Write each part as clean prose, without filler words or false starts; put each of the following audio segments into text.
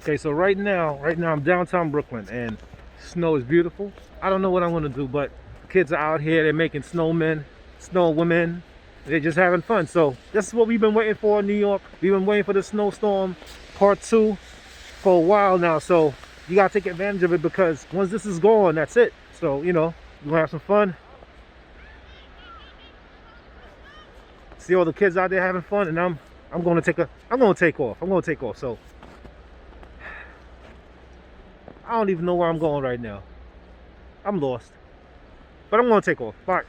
Okay, so right now I'm downtown Brooklyn and snow is beautiful. I don't know what I'm gonna do, but kids are out here, they're making snowmen, snow women. They're just having fun. So this is what we've been waiting for in New York. We've been waiting for the snowstorm part 2 for a while now. So you gotta take advantage of it, because once this is gone, that's it. So, you know, we're gonna have some fun. See all the kids out there having fun, and I'm gonna take off. So I don't even know where I'm going right now. I'm lost. But I'm gonna take off. Bye.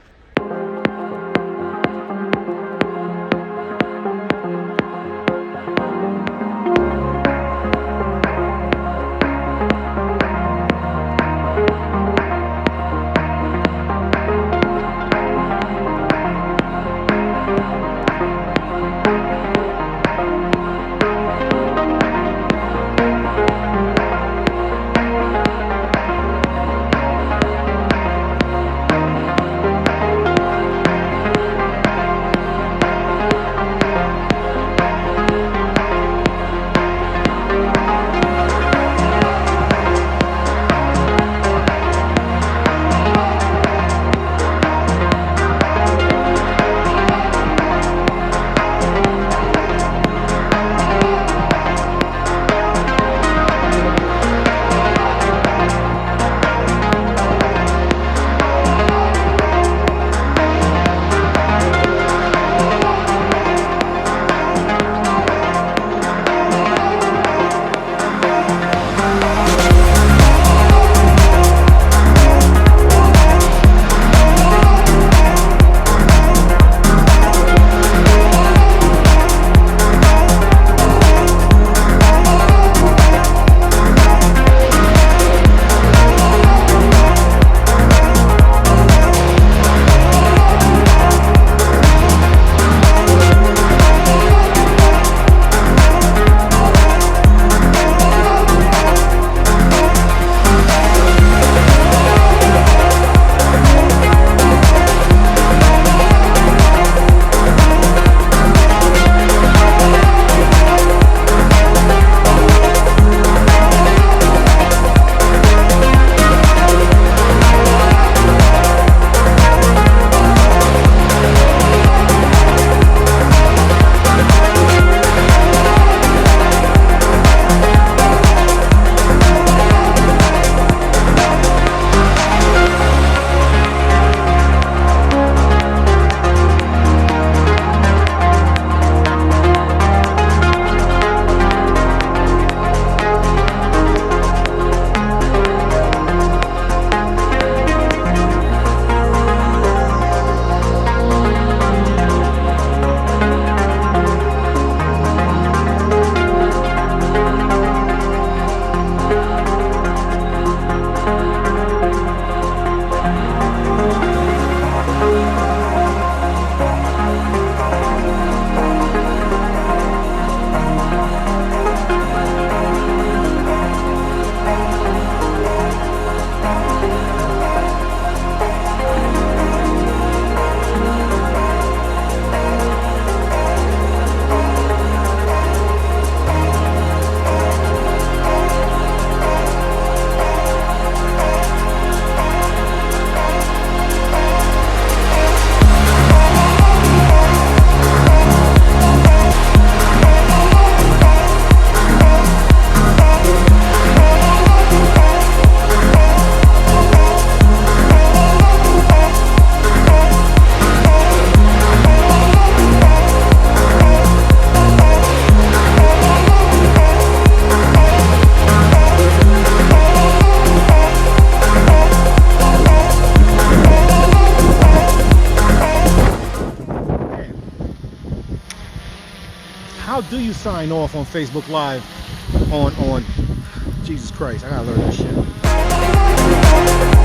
How do you sign off on Facebook Live on Jesus Christ, I gotta learn this shit.